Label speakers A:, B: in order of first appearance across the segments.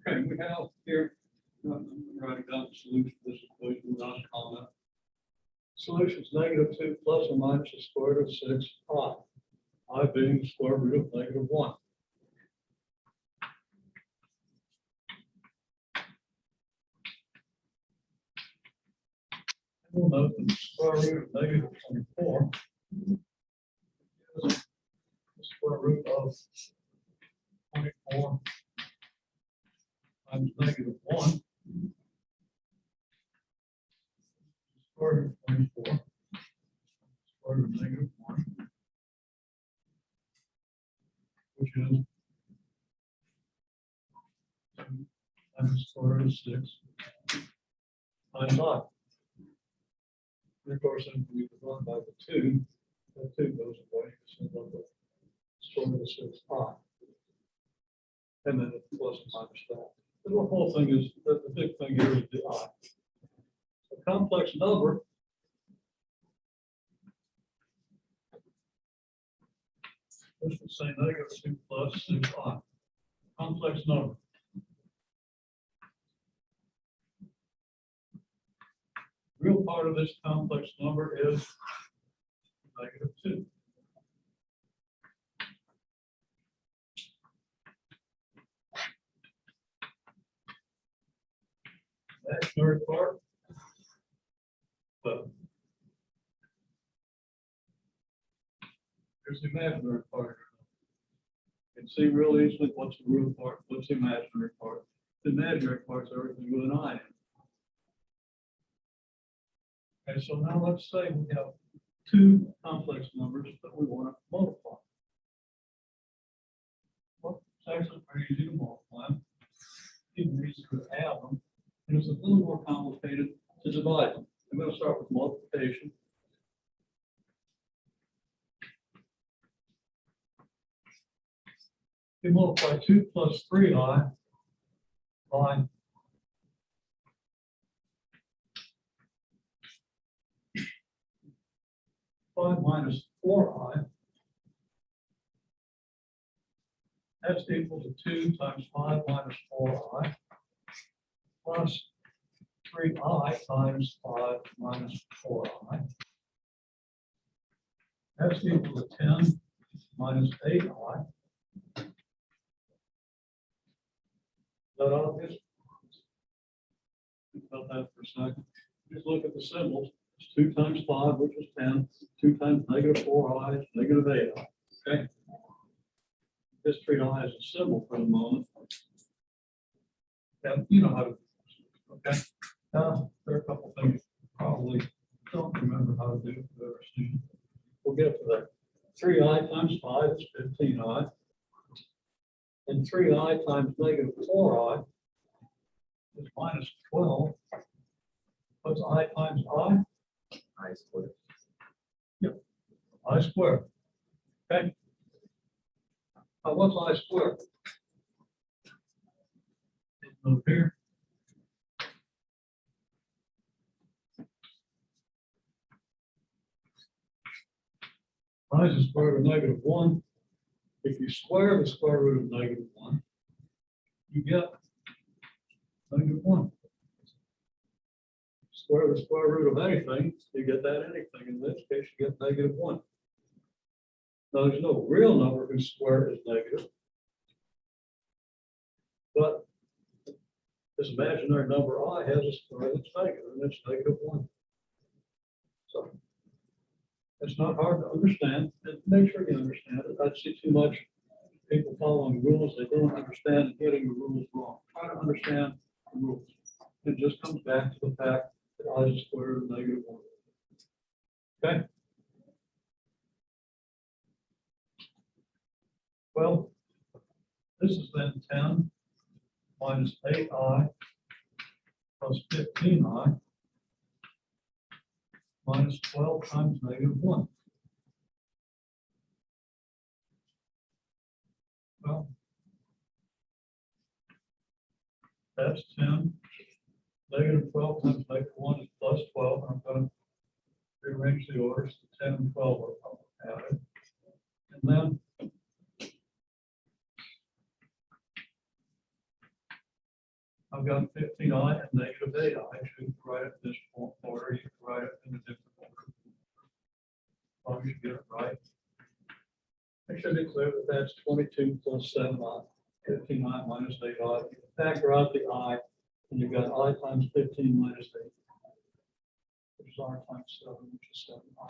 A: Okay, we have here, writing down the solution to this equation without comment. Solution is -2 plus or minus the square root of 6 pi. I being the square root of -1. We'll note that the square root of -24 is the square root of 24 times -1. Square root of 24. Square root of -1. Which is 2 times the square root of 6 times I. And of course, then we divide by the 2, the 2 goes away, so the square root of 6 pi. And then it's plus and minus that. The whole thing is, the big thing here is the I. A complex number this would say -2 plus 6i. Complex number. Real part of this complex number is -2. Imaginary part, but here's the imaginary part. You can see real easily what's the real part, what's the imaginary part. The imaginary part is everything with an I in it. Okay, so now let's say we have two complex numbers that we want to multiply. Well, it's actually pretty easy to multiply. Even easier to add them. And it's a little more complicated to divide them. I'm going to start with multiplication. You multiply 2 plus 3i by 5 minus 4i. That's equal to 2 times 5 minus 4i plus 3i times 5 minus 4i. That's equal to 10 minus 8i. Is that obvious? Think about that for a second. Just look at the symbols. It's 2 times 5, which is 10. 2 times -4i is -8i. Okay. Just treat I as a symbol for the moment. Yeah, you know how to do this. Okay. There are a couple things you probably don't remember how to do. We'll get to that. 3i times 5 is 15i. And 3i times -4i is minus 12. What's I times I?
B: I squared.
A: Yep. I squared. Okay. What's I squared? Over here. I is the square root of -1. If you square the square root of -1, you get -1. Square the square root of anything, you get that anything. In this case, you get -1. Now, there's no real number whose square is negative. But this imaginary number I has a square that's negative, and it's -1. So it's not hard to understand, and make sure you understand it. I see too much people following rules they don't understand and getting the rules wrong. Try to understand the rules. It just comes back to the fact that I is the square root of -1. Okay. Well, this is then 10 minus 8i plus 15i minus 12 times -1. Well, that's 10. -12 times -1 is plus 12. I'm going to rearrange the orders to 10 and 12 are added. And then I've got 15i and -8i. I should write it in this order. You can write it in a different order. As long as you get it right. I should declare that that's 22 plus 7i, 15i minus 8i. You factor out the I, and you've got I times 15 minus 8, which is R times 7, which is 7i.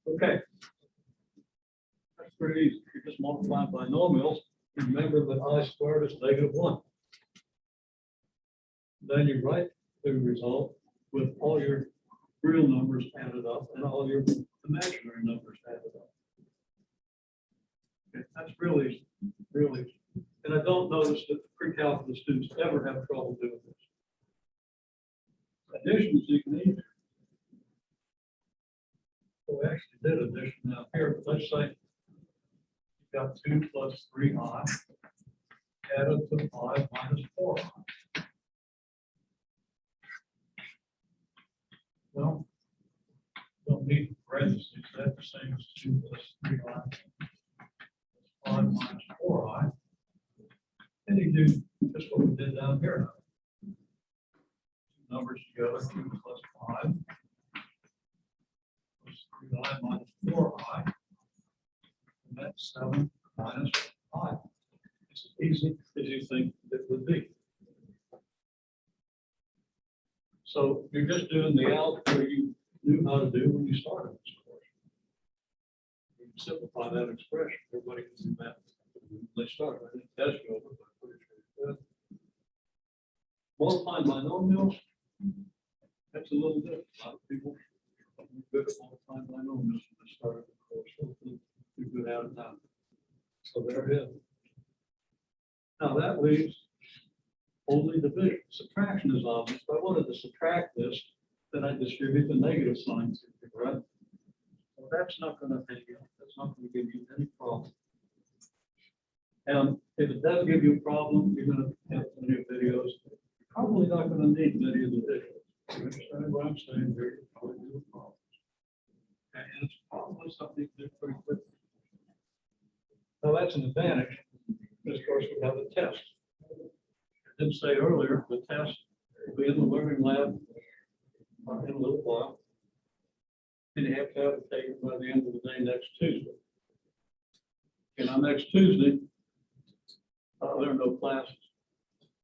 A: Okay. That's pretty easy. You just multiply binomials. Remember that I squared is -1. Then you write the result with all your real numbers added up and all your imaginary numbers added up. Okay, that's really, and I don't notice that pre-calculus students ever have trouble doing this. Additions you can either. So we actually did addition now here, but let's say you've got 2 plus 3i added to 5 minus 4i. Well, don't need parentheses. That's the same as 2 plus 3i. 5 minus 4i. And you do just what we did down here. Two numbers together, 2 plus 5. Plus 3i minus 4i. And that's 7 minus 5. It's as easy as you think it would be. So you're just doing the algebra you knew how to do when you started this course. You can simplify that expression. Everybody can do that when they start. I didn't test you over, but I'm pretty sure you did. Multiplying binomials, that's a little different. A lot of people are good at multiplying binomials when they started the course. Hopefully you're good at it now. So there it is. Now that leaves only division. Subtraction is obvious. If I wanted to subtract this, then I distribute the negative signs, right? So that's not going to take you. That's not going to give you any problem. And if it does give you a problem, you're going to have plenty of videos. You're probably not going to need many of the videos. You understand what I'm saying? There you probably do a problem. And it's probably something to do pretty quickly. Now that's an advantage. Because of course we have a test. I did say earlier, the test will be in the learning lab in a little while. And you have to have it taken by the end of the day next Tuesday. And on next Tuesday, there are no classes,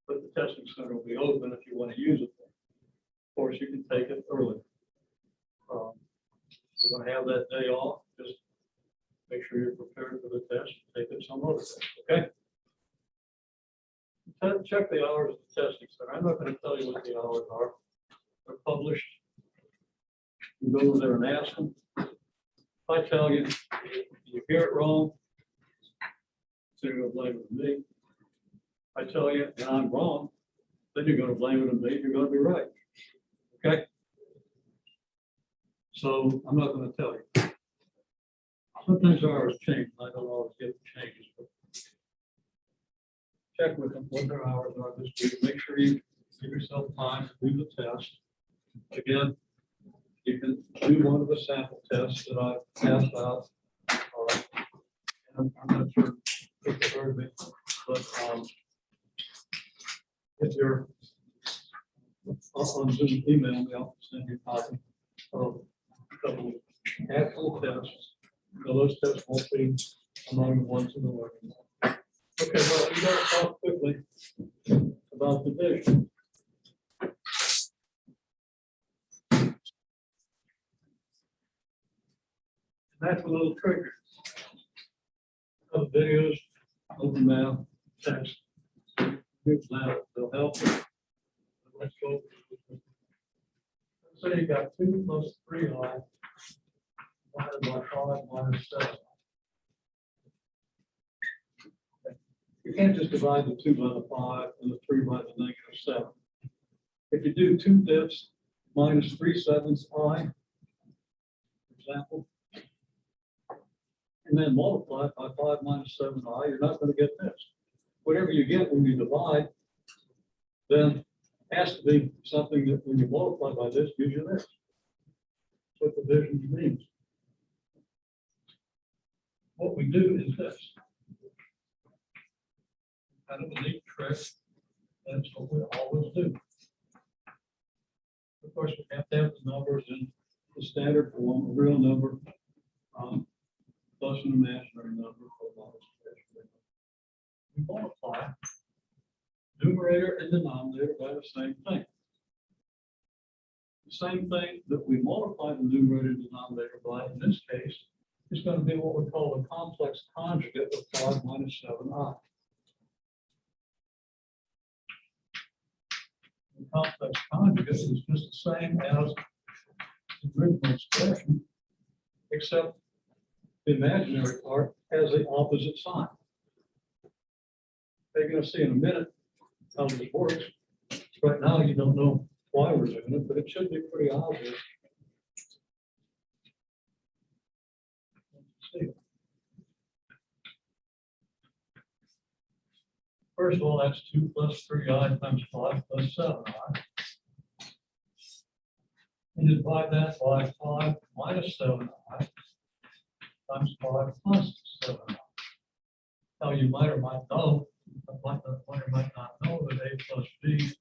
A: but the testing center will be open if you want to use it. Of course, you can take it early. You're going to have that day off. Just make sure you're prepared for the test. Take it some other day, okay? Check the hours of the testing center. I'm not going to tell you what the hours are. They're published. You go over there and ask them. If I tell you, you hear it wrong, so you're going to blame it on me. If I tell you, and I'm wrong, then you're going to blame it on me. You're going to be right. Okay? So I'm not going to tell you. Sometimes hours change. I don't always get the changes, but check with them what their hours are this week. Make sure you give yourself time to do the test. Again, you can do one of the sample tests that I passed out. I'm not sure if you heard me, but if you're on Zoom, email me, I'll send you a copy of a couple of actual tests. So those tests won't be among the ones in the learning lab. Okay, well, we got to talk quickly about division. That's a little trigger. Other videos, open math, text. Here's that, they'll help you. Let's go. So you got 2 plus 3i divided by 5 minus 7. You can't just divide the 2 by the 5 and the 3 by the -7. If you do 2/5 minus 3/7 I, for example, and then multiply it by 5 minus 7i, you're not going to get this. Whatever you get when you divide, then has to be something that when you multiply by this, gives you this. That's what division means. What we do is this. Kind of a neat trick. That's what we always do. Of course, we have to have the numbers in the standard form, a real number plus an imaginary number for multiplication. We multiply numerator and denominator by the same thing. The same thing that we multiply the numerator and denominator by, in this case, is going to be what we call the complex conjugate of 5 minus 7i. The complex conjugate is just the same as the original expression, except the imaginary part has the opposite sign. You're going to see in a minute how this works. Right now, you don't know why we're doing it, but it should be pretty obvious. Let's see. First of all, that's 2 plus 3i times 5 plus 7i. And divide that by 5 minus 7i times 5 plus 7i. Now, you might or might know, might or might not know that a plus b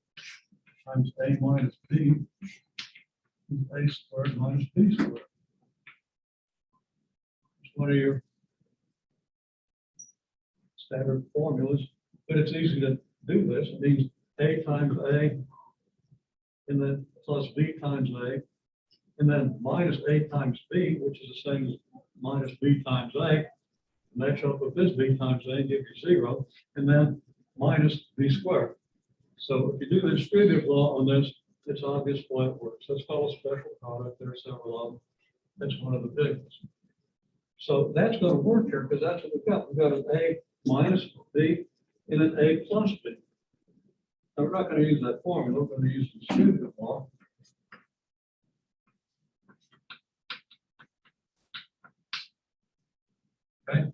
A: times a minus b is a squared minus b squared. It's one of your standard formulas, but it's easy to do this. It means a times a, and then plus b times a, and then minus a times b, which is the same as minus b times a. Match up with this b times a and give you 0, and then minus b squared. So if you do the distributive law on this, it's obvious why it works. That's called a special product. There are several of them. That's one of the big ones. So that's going to work here because that's what we've got. We've got an a minus b and an a plus b. Now we're not going to use that formula. We're going to use the distributive law. Okay.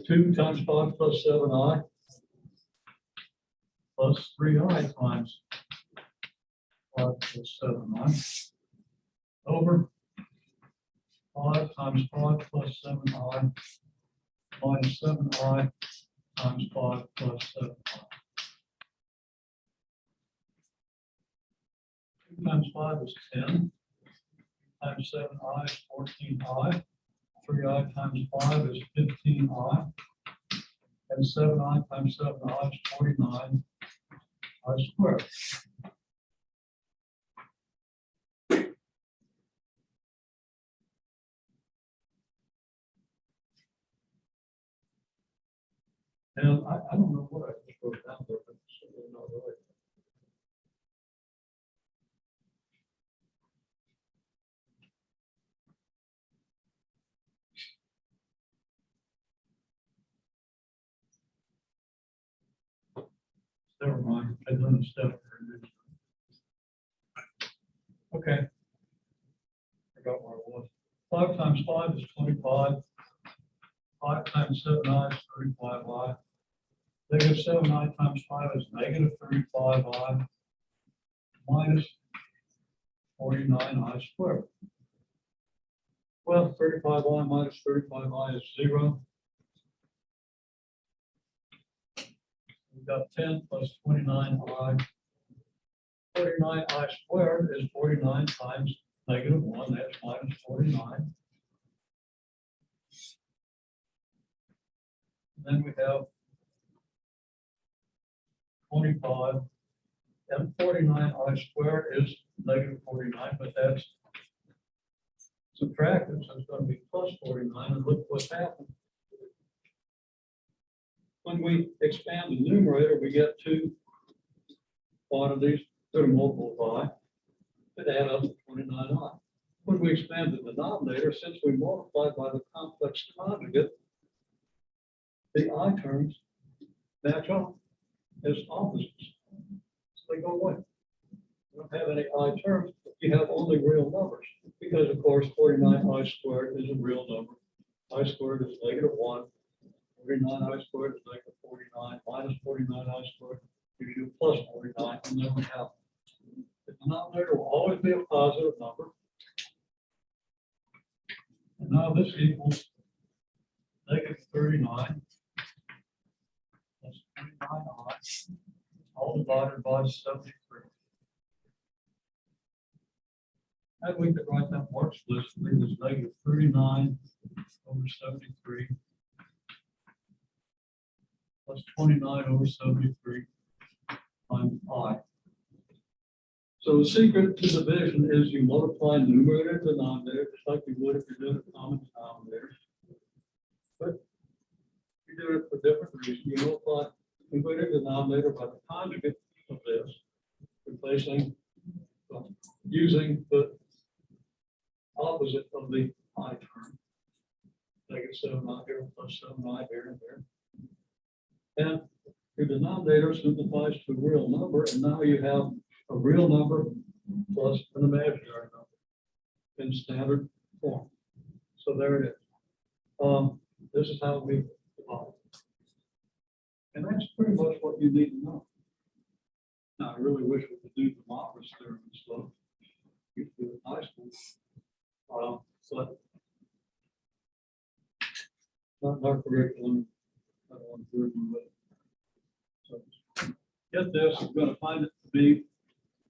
A: 2 times 5 plus 7i plus 3i times 5 plus 7i over 5 times 5 plus 7i minus 7i times 5 plus 7i. 2 times 5 is 10, times 7i is 14i. 3i times 5 is 15i, and 7i times 7i is 49i squared. And I don't know what I just wrote down there, but it's certainly not right. Never mind, I done the step. Okay. I got where it was. 5 times 5 is 25. 5 times 7i is 35i. Negative 7i times 5 is negative 35i minus 49i squared. Well, 35i minus 35i is 0. We've got 10 plus 29i. 49i squared is 49 times negative 1. That's minus 49. And then we have 25. And 49i squared is negative 49, but that's subtracted, so it's going to be plus 49. And look what's happened. When we expand the numerator, we get 2 quantities that are multiplied by. it add up to 29i. When we expand the denominator, since we multiplied by the complex conjugate, the I terms match up as opposites. So they go away. You don't have any I terms, you have only real numbers, because of course 49i squared is a real number. I squared is -1. 49i squared is -49, minus 49i squared gives you plus 49, and then we have the denominator will always be a positive number. And now this equals -39 plus 29i, all divided by 73. And we could write that more explicitly as -39 over 73 plus 29 over 73 times I. So the secret to division is you multiply numerator and denominator, just like you would if you're doing a common denominator. But you do it for different reasons. You multiply numerator and denominator by the conjugate of this, replacing, using the opposite of the I term. -7i here plus 7i here and there. And your denominator simplifies to a real number, and now you have a real number plus an imaginary number in standard form. So there it is. This is how we divide. And that's pretty much what you need to know. Now, I really wish we could do the Democritus theorem and stuff. You could do it nicely. But not in our curriculum. I don't want to do it with it. So get this, you're going to find it to be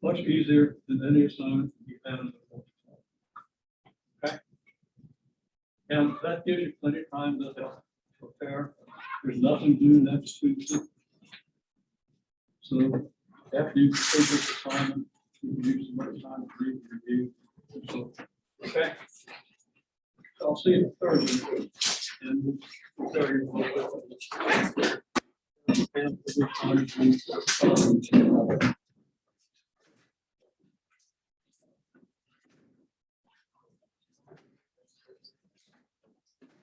A: much easier than any assignment you've had in the course. Okay? And that gives you plenty of time to help prepare. There's nothing due next Tuesday. So after you take this assignment, you can use some more time to read and review. So, okay? So I'll see you Thursday. And we'll tell you what and